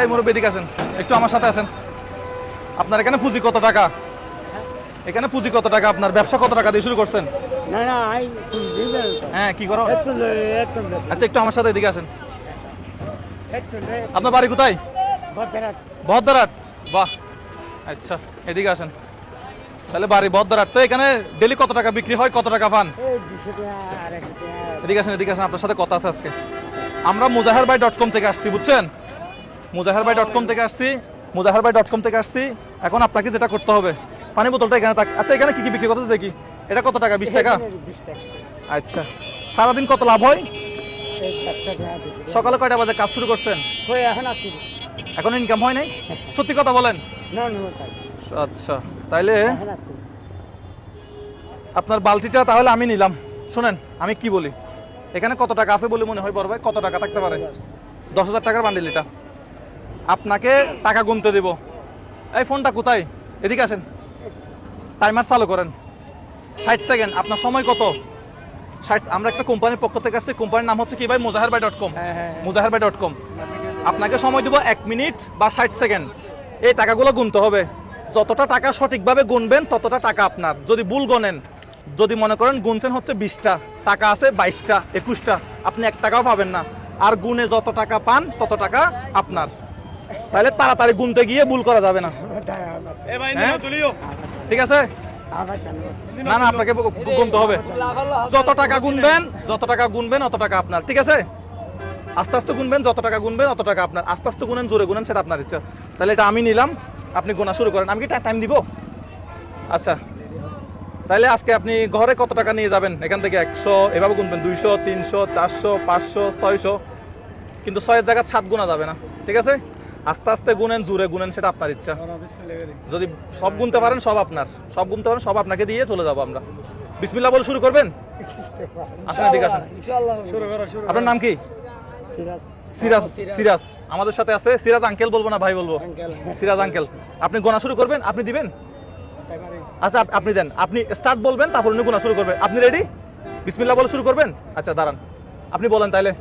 এই মুরব্বি এদিকে আসেন, একটু আমার সাথে আসেন। আপনার এখানে পুঁজি কত টাকা? এখানে পুঁজি কত টাকা? আপনার ব্যবসা কত টাকা দিয়ে শুরু করছেন? না না হ্যাঁ, কি করো? একটু আচ্ছা, একটু আমার সাথে এদিকে আসেন। আপনার বাড়ি কোথায়? বহদ্দারহাট। বাহ, আচ্ছা, এদিকে আসেন। তাহলে বাড়ি বহদ্দারহাট। তো এখানে ডেলি কত টাকা বিক্রি হয়, কত টাকা পান? এদিকে আসেন, এদিকে আসেন, আপনার সাথে কথা আছে আজকে। আমরা muzaharbai.com থেকে আসছি, বুঝছেন? muzaharbai.com থেকে আসছি, muzaharbai.com থেকে আসছি। এখন আপনাকে যেটা করতে হবে, পানি বোতলটা এখানে থাক। আচ্ছা, এখানে কি কি বিক্রি করতেছে দেখি। এটা কত টাকা? 20 টাকা। আচ্ছা, সারাদিন কত লাভ হয়? সকালে কয়টা বাজে কাজ শুরু করছেন? এখন ইনকাম হয় নাই? সত্যি কথা বলেন। আচ্ছা, তাইলে আপনার বালতিটা তাহলে আমি নিলাম। শুনেন, আমি কি বলি, এখানে কত টাকা আছে বলে মনে হয় বড় ভাই? কত টাকা থাকতে পারে? 10,000 টাকার বান্ডিল এটা। আপনাকে টাকা গুনতে দেব। এই ফোনটা কোথায়? এদিকে আসেন, টাইমার চালু করেন। 60 সেকেন্ড। আপনার সময় কত? 60। আমরা একটা কোম্পানির পক্ষ থেকে আসছি, কোম্পানির নাম হচ্ছে কি ভাই? muzaharbai.com। muzaharbai.com। আপনাকে সময় দেব 1 মিনিট বা 60 সেকেন্ড। এই টাকাগুলো গুনতে হবে। যতটা টাকা সঠিকভাবে গুনবেন ততটা টাকা আপনার। যদি ভুল গনেন, যদি মনে করেন গুনছেন হচ্ছে 20টা, টাকা আছে 22টা 21টা, আপনি 1 টাকাও পাবেন না। আর গুনে যত টাকা পান তত টাকা আপনার। তাহলে তাড়াতাড়ি গুনতে গিয়ে ভুল করা যাবে না। হ্যাঁ? ঠিক আছে? না না, আপনাকে গুনতে হবে। যত টাকা গুনবেন অত টাকা আপনার। ঠিক আছে? আস্তে আস্তে গুনবেন, যত টাকা গুনবেন অত টাকা আপনার। আস্তে আস্তে গুনেন, জোরে গুনেন, সেটা আপনার ইচ্ছা। তাহলে এটা আমি নিলাম, আপনি গোনা শুরু করেন। আমি কি টাইম দিব? আচ্ছা, তাহলে আজকে আপনি ঘরে কত টাকা নিয়ে যাবেন এখান থেকে? 100, এভাবে গুনবেন, 200, 300, 400, 500, 600। কিন্তু 6 এর জায়গায় 7 গুনা যাবে না। ঠিক আছে? আস্তে আস্তে গুনেন, জোরে গুনেন, সেটা আপনার ইচ্ছা। যদি সব গুনতে পারেন সব আপনার, সব গুনতে পারেন সব আপনাকে দিয়ে চলে যাবো আমরা। বিসমিল্লাহ বলে শুরু করবেন। আসেন, এদিকে আসেন। আপনার নাম কি? সিরাজ। সিরাজ আমাদের সাথে আছে। সিরাজ আঙ্কেল বলবো না ভাই বলবো? সিরাজ আঙ্কেল। আপনি গোনা শুরু করবেন, আপনি দিবেন? আচ্ছা, আপনি দেন। আপনি স্টার্ট বলবেন, তারপর উনি গোনা শুরু করবেন। আপনি রেডি? বিসমিল্লাহ বলে শুরু করবেন? আচ্ছা, দাঁড়ান, আপনি বলেন তাইলে।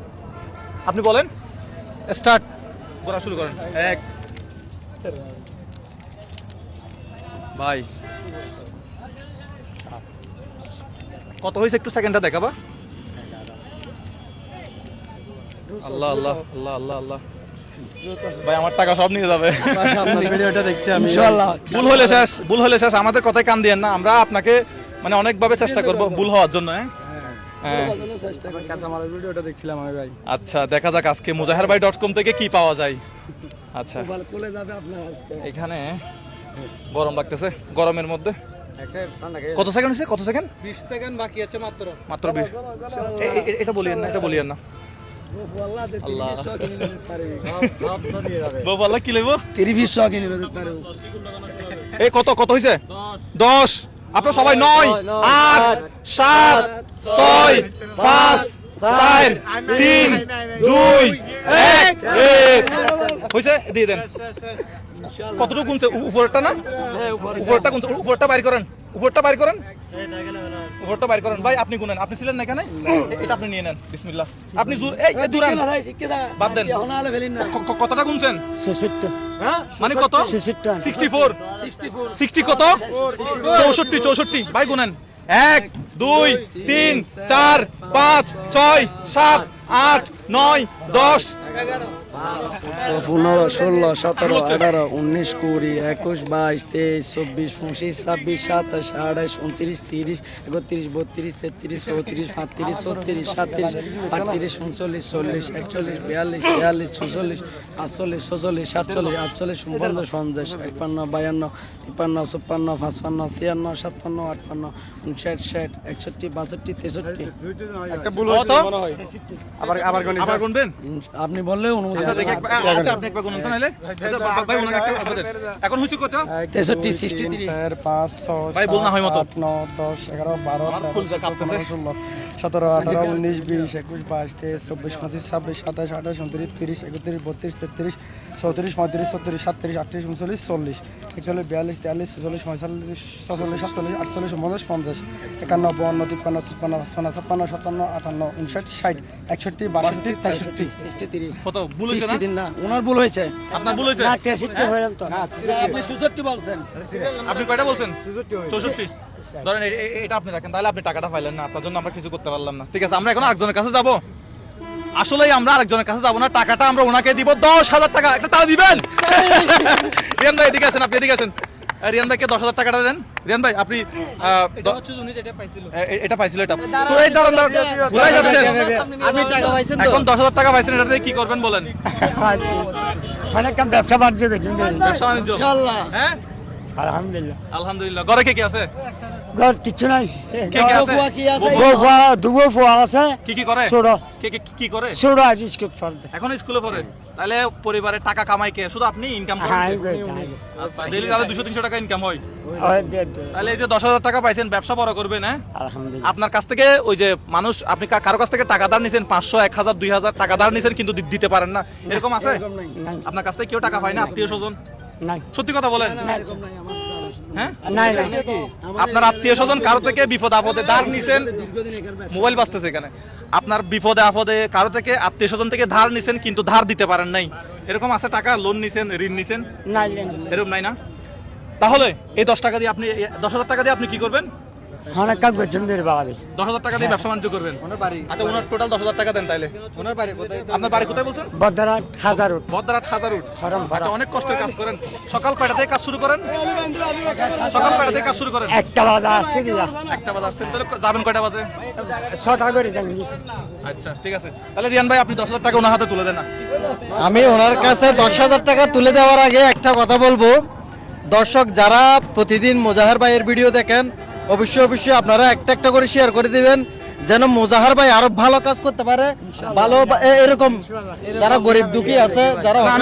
আপনি বলেন, স্টার্ট। গোনা শুরু করেন। 1। ভাই কত হয়েছে একটু সেকেন্ডটা দেখাবা? আল্লাহ আল্লাহ আল্লাহ আল্লাহ আল্লাহ। ভাই আমার টাকা সব নিয়ে যাবে। ভিডিওটা দেখছি আমি। ইনশাআল্লাহ। ভুল হলে শেষ। আমাদের কথায় কান দিয়েন না। আমরা আপনাকে মানে অনেকভাবে চেষ্টা করব ভুল হওয়ার জন্য। হ্যাঁ, ভিডিওটা দেখছিলাম আমি ভাই। আচ্ছা, দেখা যাক আজকে muzaharbai.com থেকে কি পাওয়া যায়। আচ্ছা, এখানে গরম লাগতেছে, গরমের মধ্যে কত সেকেন্ড হয়েছে? কত সেকেন্ড? 20 সেকেন্ড বাকি আছে মাত্র। মাত্র 20। এটা বলিয়েন না, এটা বলিয়েন না। আল্লাহ বাবা, আল্লাহ কি লইব? 30 কিনে দিতে পারে। এই কত কত হয়েছে? 10। আপনারা সবাই 9, 8, 7, 6, 5, 4, 3, 2, 1। হয়েছে? দিয়ে দেন। কতটুকু গুনছে? উপরটা না? উপরটা গুনছে। উপরটা বাইর করেন, উপরটা বাইর করেন, উপরটা বাইর করেন। ভাই আপনি গুনেন, আপনি ছিলেন না এখানে? এটা আপনি নিয়ে নেন। বিসমিল্লাহ। আপনি এই দুরান বাদ দেন। কতটা গুনছেন? 66। মানে কত? 64। 60 কত? 64। ভাই গুনেন। 1, 2, 3, 4, 5, 6, 7, 8, 9, 10, 15, 16, 17, 18, 19, 20, 21, 22, 23, 24, 25, 26, 27, 28, 29, 30, 31, 32, 33, 34, 35, 36, 37, 38, 39, 40, 41, 42, 43, 44, 45, 46, 47, 48, 49, 50, 51, 52, 53, 54, 55, 56, 57, 58, 59, 60, 61, 62, 63। একটা ভুল হয়েছে মনে হয়। আবার গুনবেন? আপনি বললে অনুমতি। আচ্ছা, দেখি একবার। আচ্ছা, আপনি একবার গুনুন তো নাইলে। আচ্ছা, ভাই গুনুন একটা আপনাদের। এখন হইছে কত? 63, 63, 4, 5, 6, ভাই বল না হয় মতো। 8, 9, 10, 11, 12, আমার ফুল 13, কাঁপতেছে। 15, 16, 17, 18, 19, 20, 21, 22, 23, 24, 25, 26, 27, 28, 29, 30, 31, 32, 33, 34, 35, 36, 37, 38, 39, 40, 41, 42, 43, 44, 45, 46, 47, 48, 49, 50, 51, 52, 53, 54, 55, 56, 57, 58, 59, 60, 61, 62, 63, 63, কত ভুল হয়েছে না 63 না ওনার ভুল হয়েছে আপনার ভুল হয়েছে না 63 হয়ে গেল তো আপনি 64 বলছেন আপনি কয়টা বলছেন 64 ধরেন এটা আপনি রাখেন তাহলে আপনি টাকাটা পাইলেন না আপনার জন্য আমরা কিছু করতে পারলাম না ঠিক আছে আমরা এখন আরেকজনের কাছে যাব আসলেই আমরা আরেকজনের কাছে যাব না টাকাটা আমরা ওনাকে দিব 10,000 টাকা একটা তারা দিবেন রিয়ান ভাই এদিকে আসেন আপনি এদিকে আসেন রিয়ান ভাইকে 10,000 টাকাটা দেন রিয়ান ভাই আপনি এটা হচ্ছে উনি যেটা পাইছিল এটা পাইছিল এটা তো এই দাঁড়ান ভুলাই যাচ্ছেন আপনি টাকা পাইছেন তো এখন 10,000 টাকা পাইছেন এটা দিয়ে কি করবেন বলেন অনেক কাম ব্যবসা বাণিজ্য করছি ব্যবসা বাণিজ্য ইনশাআল্লাহ হ্যাঁ আলহামদুলিল্লাহ আলহামদুলিল্লাহ ঘরে কে আছে ঘর কিছু নাই কে কে আছে বুয়া কি আছে? দুবো ফুয়া আছে কি করে ছোট কে কি করে ছোট আজ স্কুল ফলতে এখন স্কুলে পড়ে তাহলে পরিবারে টাকা কামাই কে শুধু আপনি ইনকাম করেন হ্যাঁ আচ্ছা ডেইলি তাহলে 200-300 টাকা ইনকাম হয় তাহলে এই যে 10,000 টাকা পাইছেন ব্যবসা বড় করবেন হ্যাঁ আলহামদুলিল্লাহ আপনার কাছ থেকে ওই যে মানুষ আপনি কারো কাছ থেকে টাকা ধার নিছেন 500 1000 2000 টাকা ধার নিছেন কিন্তু দিতে পারেন না এরকম আছে নাই আপনার কাছ থেকে কেউ টাকা পায় না আত্মীয় স্বজন নাই সত্যি কথা বলেন হ্যাঁ নাই আপনার আত্মীয় স্বজন কারো থেকে বিপদ আপদে ধার নিছেন মোবাইল বাজতেছে এখানে আপনার বিপদে আপদে কারো থেকে আত্মীয় স্বজন থেকে ধার নিছেন কিন্তু ধার দিতে পারেন নাই এরকম আছে টাকা লোন নিছেন ঋণ নিছেন নাই এরকম নাই না তাহলে এই 10 টাকা দিয়ে আপনি 10,000 টাকা দিয়ে আপনি কি করবেন অনেক কাম করছেন বাবা 10,000 টাকা দিয়ে ব্যবসা বাণিজ্য করবেন আচ্ছা ওনার টোটাল 10,000 টাকা দেন তাইলে ওনার বাড়ি কোথায় আপনার বাড়ি কোথায় বলছেন বদরাট হাজার বদরাট হাজারুট হরম আচ্ছা অনেক কষ্টের কাজ করেন সকাল কয়টা থেকে কাজ শুরু করেন সকাল কয়টা থেকে কাজ শুরু করেন একটা বাজা আসছে দিয়া একটা বাজে আসছেন তাহলে যাবেন কয়টা বাজে 6 করে যান আচ্ছা ঠিক আছে তাহলে রিয়ান ভাই আপনি 10,000 টাকা ওনার হাতে তুলে দেন না আমি ওনার কাছে 10,000 টাকা তুলে দেওয়ার আগে একটা কথা বলবো দর্শক যারা প্রতিদিন মোজাহার ভাইয়ের ভিডিও দেখেন অবশ্যই আপনারা একটা করে শেয়ার করে দিবেন যেন মোজাহার ভাই আরো ভালো কাজ করতে পারে ভালো এরকম যারা গরিব দুঃখী আছে যারা না,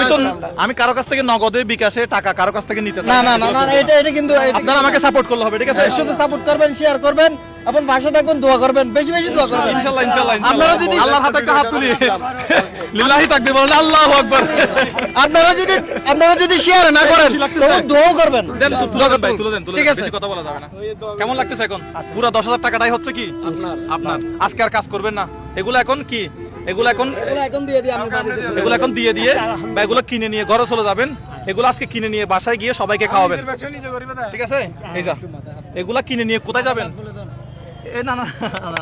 আমি কারো কাছ থেকে নগদে বিকাশে টাকা কারো কাছ থেকে নিতে চাই না না না না এটা কিন্তু আপনারা আমাকে সাপোর্ট করলে হবে ঠিক আছে শুধু সাপোর্ট করবেন শেয়ার করবেন আপন ভাষা থাকবেন দোয়া করবেন বেশি বেশি দোয়া করবেন ইনশাআল্লাহ ইনশাআল্লাহ আপনারা যদি আল্লাহর হাতে একটা হাত তুলি লিল্লাহি তাকবীর বলেন আল্লাহু আকবার আপনারা যদি শেয়ার না করেন তবে দোয়া করবেন দেন তুলে দেন ভাই তুলে দেন ঠিক আছে। বেশি কথা বলা যাবে না কেমন লাগতেছে এখন পুরো 10,000 টাকাটাই হচ্ছে কি আপনার আজকে আর কাজ করবেন না এগুলো এখন কি এগুলো এখন এখন দিয়ে দিই আমি বাড়িতে এগুলো এখন দিয়ে বা এগুলো কিনে নিয়ে ঘরে চলে যাবেন এগুলো আজকে কিনে নিয়ে বাসায় গিয়ে সবাইকে খাওয়াবেন ঠিক আছে এই যা এগুলা কিনে নিয়ে কোথায় যাবেন এ না না না